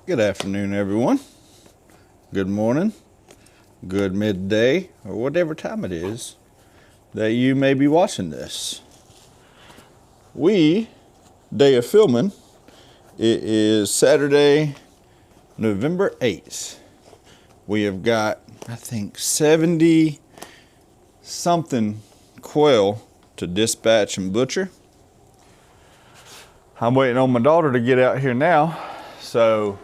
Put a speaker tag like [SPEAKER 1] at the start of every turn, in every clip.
[SPEAKER 1] Good afternoon, everyone. Good morning, good midday, or whatever time it is that you may be watching this. Day of filming, it is Saturday, November 8th. We have got, I think, 70 something quail to dispatch and butcher. I'm waiting on my daughter to get out here now. So,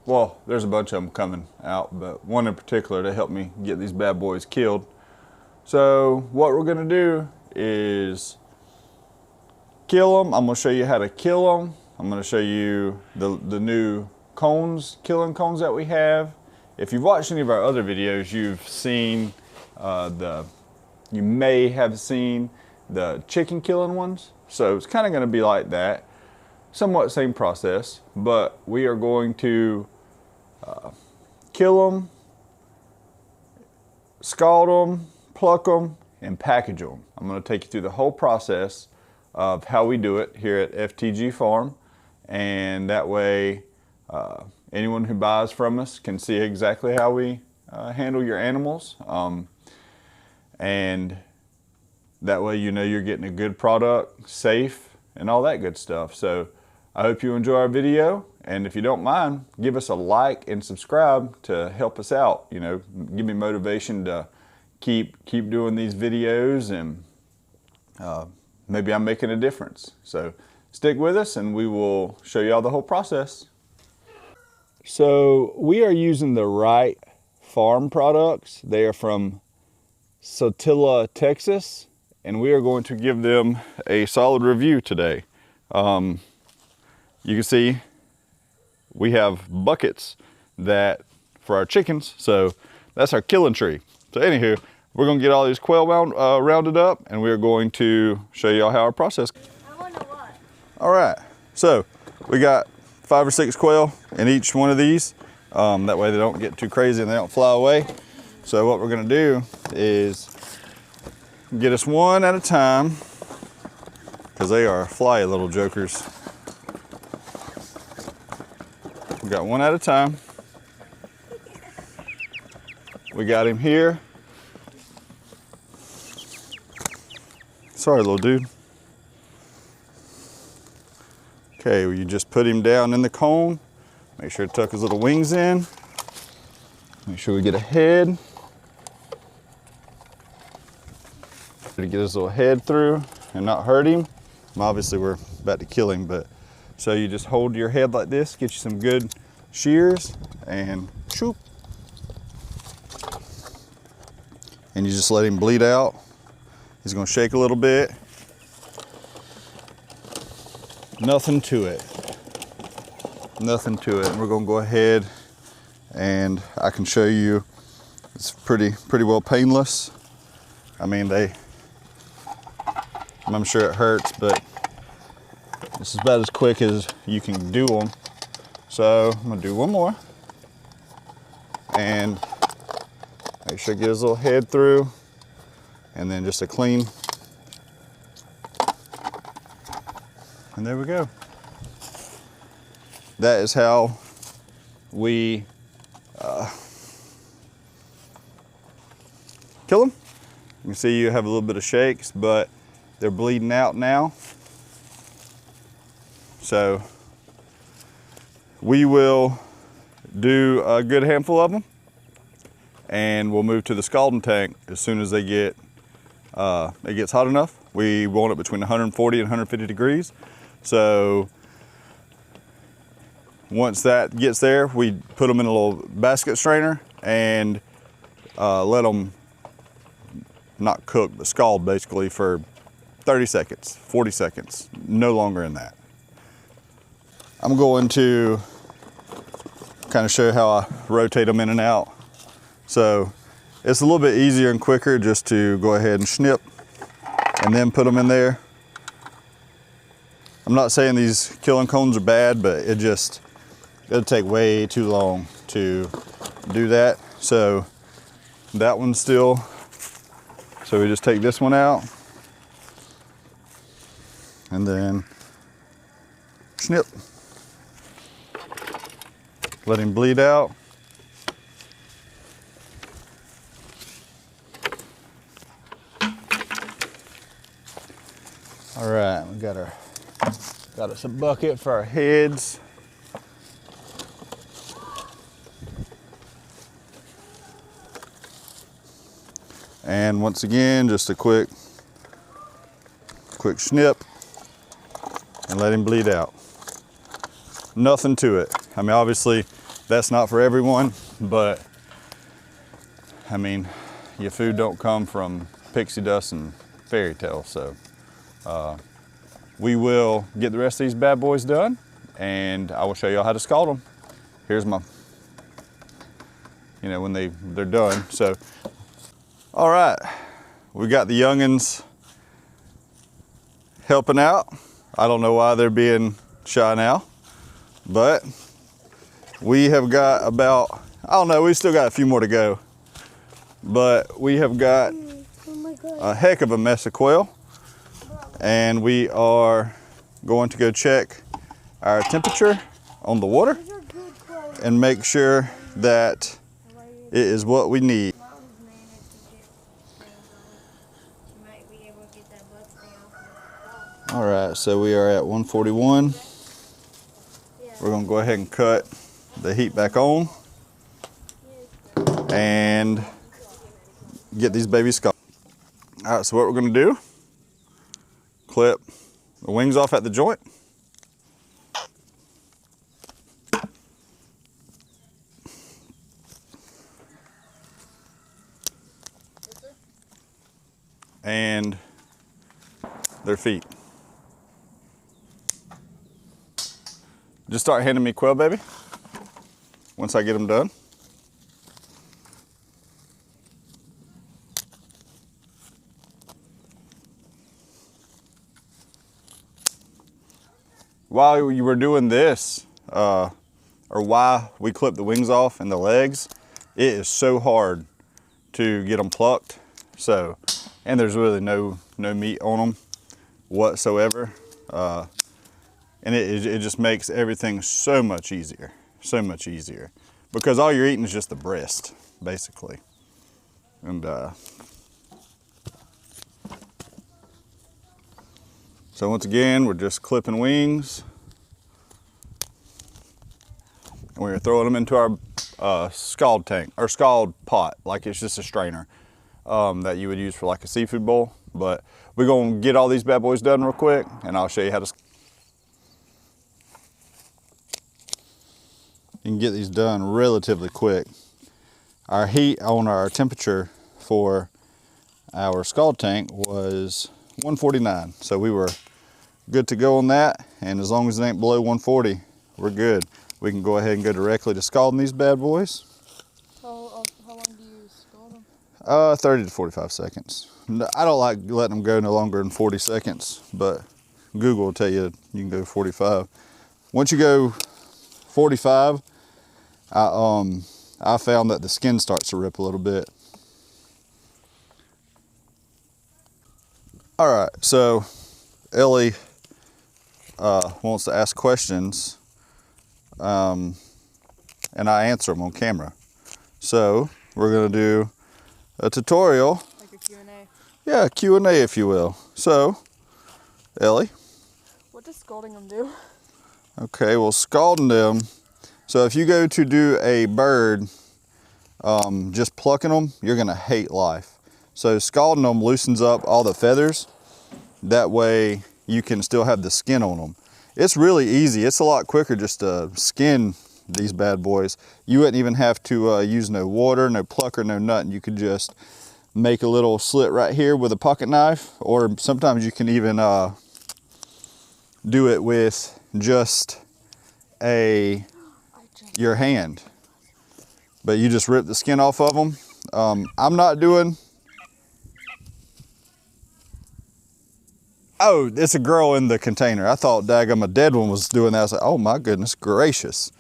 [SPEAKER 1] well, there's a bunch of them coming out, but one in particular to help me get these bad boys killed. So what we're gonna do is kill them. I'm gonna show you how to kill them. I'm gonna show you the new killing cones that we have. If you've watched any of our other videos, you've seen you may have seen the chicken killing ones. So it's kind of gonna be like that. Somewhat same process, but we are going to kill them, scald them, pluck them, and package them. I'm going to take you through the whole process of how we do it here at f.t.g Farm, and that way anyone who buys from us can see exactly how we handle your animals, and that way you know you're getting a good product, safe, and all that good stuff. So I hope you enjoy our video, and if you don't mind, give us a like and subscribe to help us out. You know, give me motivation to keep doing these videos, and maybe I'm making a difference. So stick with us and we will show you all the whole process. So we are using the right farm products. They are from Sotilla, Texas, and we are going to give them a solid review today. You can see we have buckets for our chickens, so that's our killing tree. So anywho, we're gonna get all these quail rounded up, and we're going to show y'all how our process.
[SPEAKER 2] I wonder what.
[SPEAKER 1] All right, so we got 5 or 6 quail in each one of these. That way they don't get too crazy and they don't fly away. So what we're gonna do is get us one at a time, because they are fly little jokers. We got one at a time. We got him here. Sorry, little dude. Okay, well, you just put him down in the cone. Make sure to tuck his little wings in. Make sure we get a head. To get his little head through and not hurt him. Obviously, we're about to kill him, but so you just hold your head like this, get you some good shears, and shoop. And you just let him bleed out. He's gonna shake a little bit. Nothing to it. Nothing to it. And we're gonna go ahead and I can show you it's pretty well painless. I mean, I'm sure it hurts, but this is about as quick as you can do them. So I'm gonna do one more and make sure to get his little head through, and then just a clean, and there we go. That is how we kill them. You can see you have a little bit of shakes, but they're bleeding out now. So we will do a good handful of them, and we'll move to the scalding tank as soon as it gets hot enough. We want it between 140 and 150 degrees. So once that gets there, we put them in a little basket strainer and let them not cook, but scald basically for 30 seconds, 40 seconds, no longer than that. I'm going to kind of show you how I rotate them in and out. So it's a little bit easier and quicker just to go ahead and snip and then put them in there. I'm not saying these killing cones are bad, but it'll take way too long to do that. So that one's still, so we just take this one out and then snip. Let him bleed out. All right, we got us a bucket for our heads. And once again, just a quick snip and let him bleed out. Nothing to it. I mean, obviously that's not for everyone, but I mean, your food don't come from pixie dust and fairy tales. So we will get the rest of these bad boys done, and I will show y'all how to scald them. Here's my, when they're done. So, all right, we got the youngins helping out. I don't know why they're being shy now, but we have got about, I don't know, we still got a few more to go, but we have got a heck of a mess of quail, and we are going to go check our temperature on the water and make sure that it is what we need. All right, so we are at 141. We're gonna go ahead and cut the heat back on and get these babies scalded. All right, so what we're gonna do, clip the wings off at the joint. And their feet. Just start handing me quail, baby, once I get them done. While you were doing this, or while we clip the wings off and the legs, it is so hard to get them plucked. So, and there's really no meat on them whatsoever. And it just makes everything so much easier, because all you're eating is just the breast, basically. And so once again, we're just clipping wings, and we're throwing them into our scald tank, or scald pot, like it's just a strainer that you would use for like a seafood bowl. But we're gonna get all these bad boys done real quick, and I'll show you how to. You can get these done relatively quick. Our heat on our temperature for our scald tank was 149. So we were good to go on that. And as long as it ain't below 140, we're good. We can go ahead and go directly to scalding these bad boys.
[SPEAKER 2] How long do you scald them?
[SPEAKER 1] 30 to 45 seconds. I don't like letting them go no longer than 40 seconds, but Google will tell you you can go 45. Once you go 45, I found that the skin starts to rip a little bit. All right, so Ellie wants to ask questions, and I answer them on camera. So we're gonna do a tutorial.
[SPEAKER 2] Like a Q&A.
[SPEAKER 1] Yeah, Q&A, if you will. So, Ellie.
[SPEAKER 2] What does scalding them do?
[SPEAKER 1] Okay, well, scalding them. So if you go to do a bird, just plucking them, you're gonna hate life. So scalding them loosens up all the feathers. That way you can still have the skin on them. It's really easy. It's a lot quicker just to skin these bad boys. You wouldn't even have to use no water, no plucker, no nothing. You could just make a little slit right here with a pocket knife, or sometimes you can even do it with just your hand, but you just rip the skin off of them. I'm not doing. Oh, it's a girl in the container. I thought daggum a dead one was doing that. I was like, oh my goodness gracious.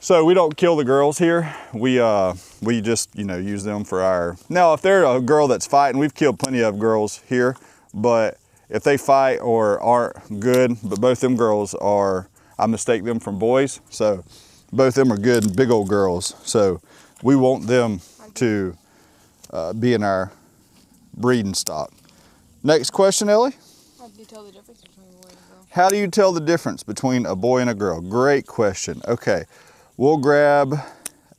[SPEAKER 1] So we don't kill the girls here. We just use them for our. Now if they're a girl that's fighting, we've killed plenty of girls here, but if they fight or aren't good, but both them girls are, I mistake them from boys. So both them are good, big old girls. So we want them to be in our breeding stock. Next question, Ellie.
[SPEAKER 2] How do you tell the difference between a boy and a girl?
[SPEAKER 1] How do you tell the difference between a boy and a girl? Great question. Okay, we'll grab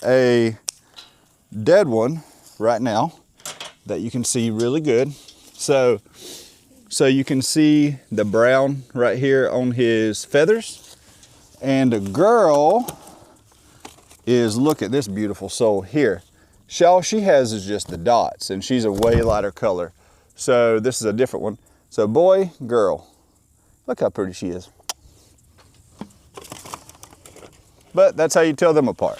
[SPEAKER 1] a dead one right now that you can see really good. So you can see the brown right here on his feathers. And a girl is, look at this beautiful soul here. All she has is just the dots, and she's a way lighter color. So this is a different one. So boy, girl. Look how pretty she is. But that's how you tell them apart.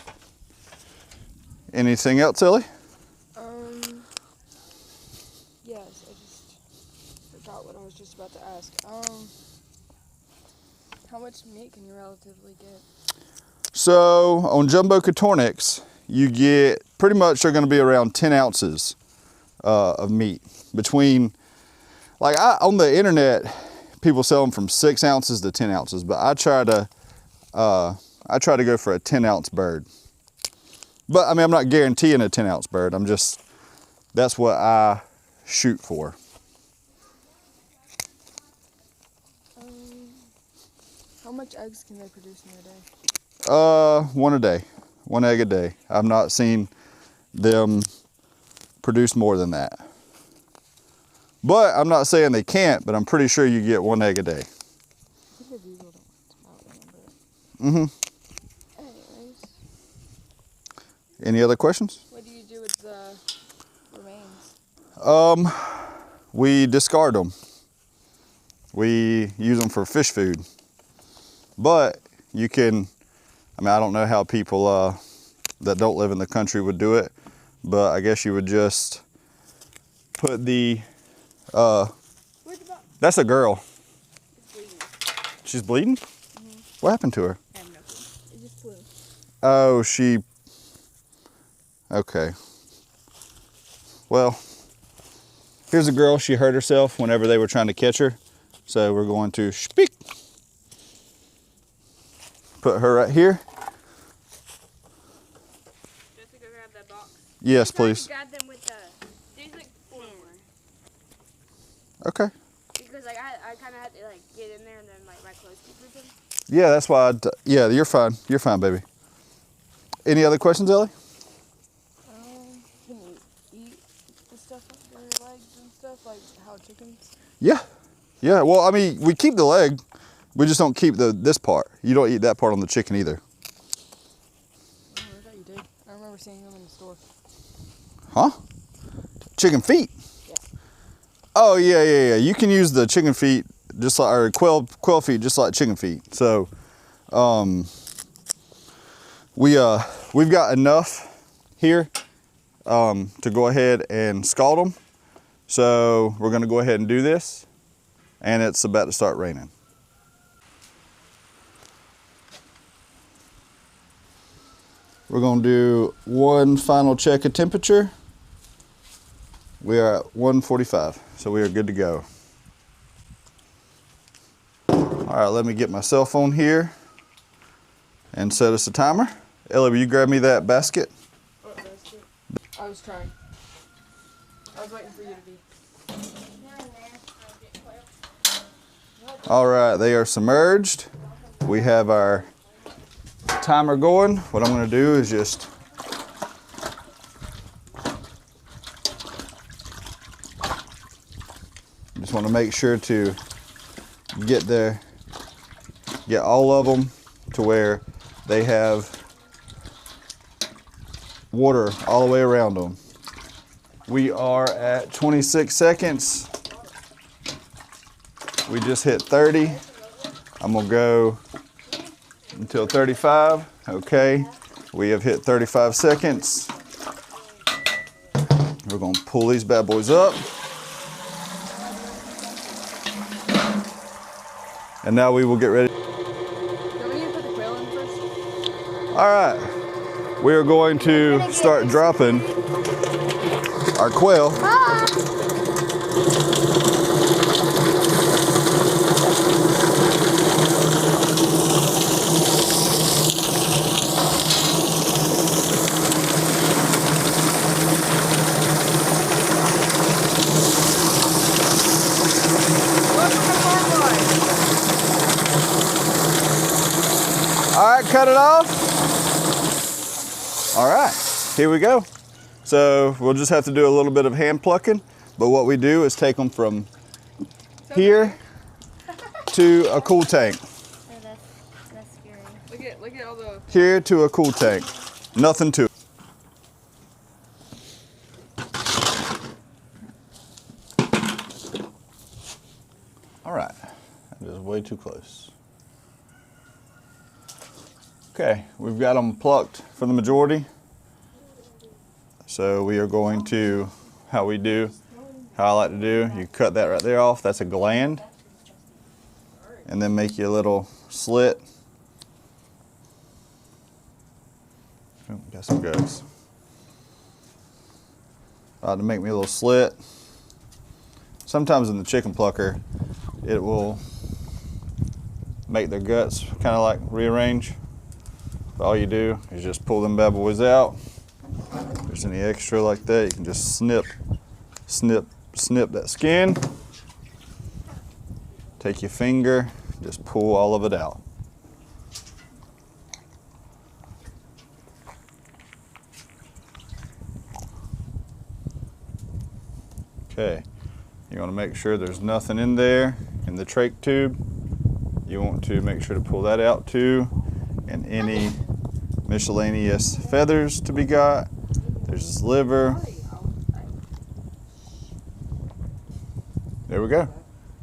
[SPEAKER 1] Anything else, Ellie?
[SPEAKER 2] Yes, I just forgot what I was just about to ask. How much meat can you relatively get?
[SPEAKER 1] So on jumbo Cotornics, you get pretty much, they're going to be around 10 ounces of meat. Between, like on the internet, people sell them from 6 ounces to 10 ounces, but I try to go for a 10-ounce bird. But I mean, I'm not guaranteeing a 10-ounce bird. That's what I shoot for.
[SPEAKER 2] How much eggs can they produce in a day?
[SPEAKER 1] One a day, 1 egg a day. I've not seen them produce more than that. But I'm not saying they can't, but I'm pretty sure you get 1 egg a day. Mm-hmm.
[SPEAKER 2] Anyways.
[SPEAKER 1] Any other questions?
[SPEAKER 2] What do you do with the remains?
[SPEAKER 1] We discard them. We use them for fish food. But you can, I mean, I don't know how people that don't live in the country would do it, but I guess you would just put the, that's a girl.
[SPEAKER 2] It's bleeding.
[SPEAKER 1] She's bleeding?
[SPEAKER 2] Mm-hmm.
[SPEAKER 1] What happened to her?
[SPEAKER 2] I have no clue. It just flew.
[SPEAKER 1] Oh, okay. Well, here's a girl. She hurt herself whenever they were trying to catch her. So we're going to speak. Put her right here.
[SPEAKER 2] Jessica, grab that box.
[SPEAKER 1] Yes, please.
[SPEAKER 3] Grab them with the. There's like 4 more.
[SPEAKER 1] Okay.
[SPEAKER 3] Because like I kind of had to like get in there and then like my clothes keep moving.
[SPEAKER 1] Yeah, that's why. Yeah, you're fine. You're fine, baby. Any other questions, Ellie?
[SPEAKER 2] Can you eat the stuff under your legs and stuff like how chickens?
[SPEAKER 1] Yeah. Yeah. Well, I mean, we keep the leg. We just don't keep this part. You don't eat that part on the chicken either.
[SPEAKER 2] Oh, I thought you did. I remember seeing them in the store.
[SPEAKER 1] Huh? Chicken feet?
[SPEAKER 2] Yeah.
[SPEAKER 1] Oh, yeah. You can use the chicken feet just like, or quail feet just like chicken feet. So, we've got enough here to go ahead and scald them. So we're gonna go ahead and do this, and it's about to start raining. We're gonna do one final check of temperature. We are at 145, so we are good to go. All right, let me get my cell phone here and set us a timer. Ellie, will you grab me that basket?
[SPEAKER 2] What basket? I was trying. I was waiting for you to be.
[SPEAKER 1] All right, they are submerged. We have our timer going. What I'm gonna do is just wanna make sure to get all of them to where they have water all the way around them. We are at 26 seconds. We just hit 30. I'm gonna go until 35. Okay, we have hit 35 seconds. We're gonna pull these bad boys up. And now we will get ready.
[SPEAKER 2] Do we need to put the quail in first?
[SPEAKER 1] All right, we are going to start dropping our quail. cut it off. All right, here we go. So we'll just have to do a little bit of hand plucking, but what we do is take them from here to a cool tank.
[SPEAKER 3] Oh, that's scary.
[SPEAKER 2] Look at all the.
[SPEAKER 1] Here to a cool tank. Nothing to it. All right, that is way too close. Okay, we've got them plucked for the majority. So we are going to, how I like to do, you cut that right there off, that's a gland. And then make you a little slit. Oh, got some guts. To make me a little slit. Sometimes in the chicken plucker, it will make their guts kind of like rearrange. But all you do is just pull them bad boys out. If there's any extra like that, you can just snip that skin. Take your finger, just pull all of it out. Okay, you want to make sure there's nothing in there in the trach tube. You want to make sure to pull that out too, and any miscellaneous feathers to be got. There's his liver. There we go.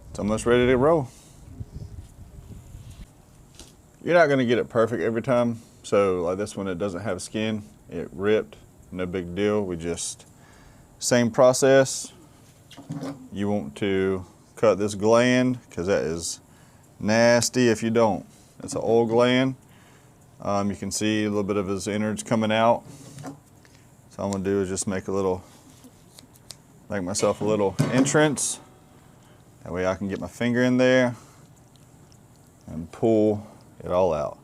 [SPEAKER 1] It's almost ready to roll. You're not going to get it perfect every time. So like this one, it doesn't have skin. It ripped, no big deal. We just, same process. You want to cut this gland because that is nasty if you don't. It's an oil gland. You can see a little bit of his innards coming out. So all I'm gonna do is just make myself a little entrance. That way I can get my finger in there and pull it all out.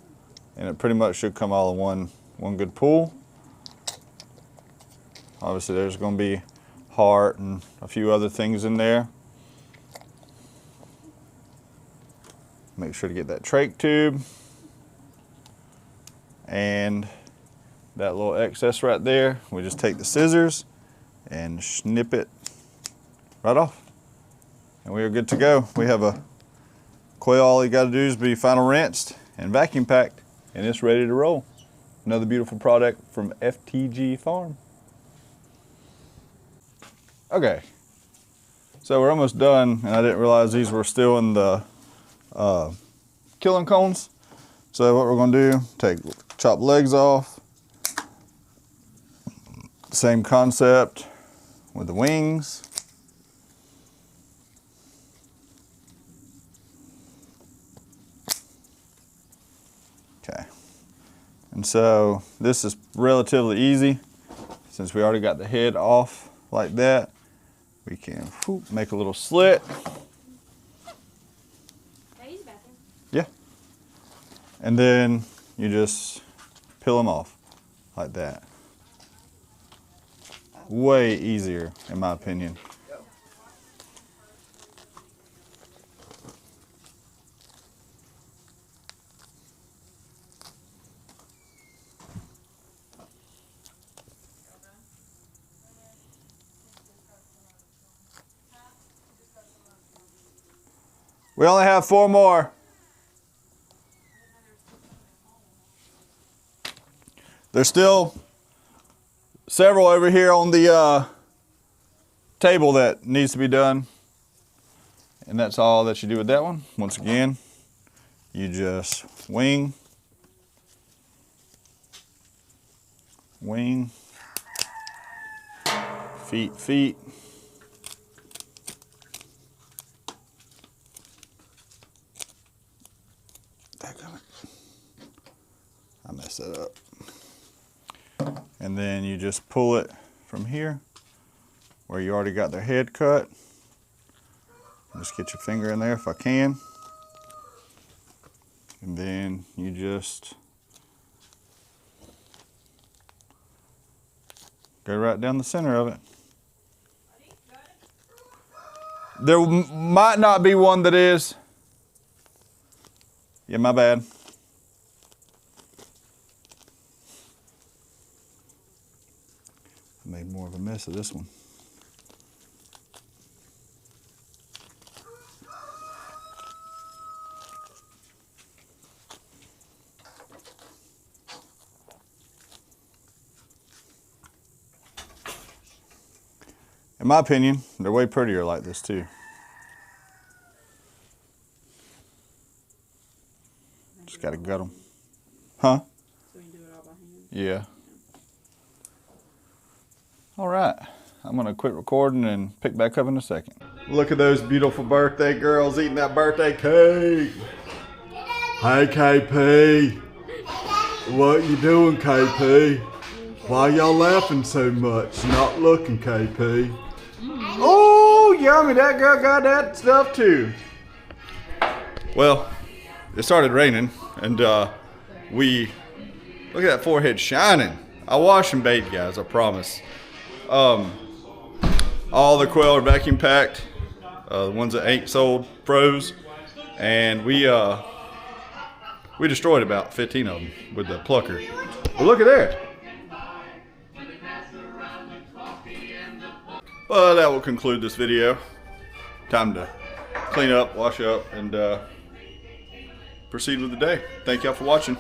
[SPEAKER 1] And it pretty much should come all in one good pull. Obviously there's gonna be heart and a few other things in there. Make sure to get that trach tube and that little excess right there. We just take the scissors and snip it right off. And we are good to go. We have a quail. All you got to do is be final rinsed and vacuum packed, and it's ready to roll. Another beautiful product from f.t.g Farm. Okay, so we're almost done, and I didn't realize these were still in the killing cones. So what we're gonna do, chop legs off. Same concept with the wings. Okay, and so this is relatively easy. Since we already got the head off like that, we can make a little slit. Yeah. And then you just peel them off like that. Way easier, in my opinion. We only have 4 more. There's still several over here on the table that needs to be done. And that's all that you do with that one. Once again, you just wing, feet. I messed that up. And then you just pull it from here where you already got their head cut. Just get your finger in there if I can. And then you just go right down the center of it. There might not be one that is. Yeah, my bad. miss of this one. In my opinion, they're way prettier like this too. Just gotta gut them. Huh?
[SPEAKER 2] So you do it all by hand?
[SPEAKER 1] Yeah. All right, I'm gonna quit recording and pick back up in a second. Look at those beautiful birthday girls eating that birthday cake. Hey KP. What you doing, KP? Why y'all laughing so much? Not looking, KP. Oh, yummy, that girl got that stuff too. Well, it started raining and look at that forehead shining. I wash and bathe, guys, I promise. All the quail are vacuum packed, the ones that ain't sold, froze, and we destroyed about 15 of them with the plucker. But look at that. Well, that will conclude this video. Time to clean up, wash up, and proceed with the day. Thank y'all for watching.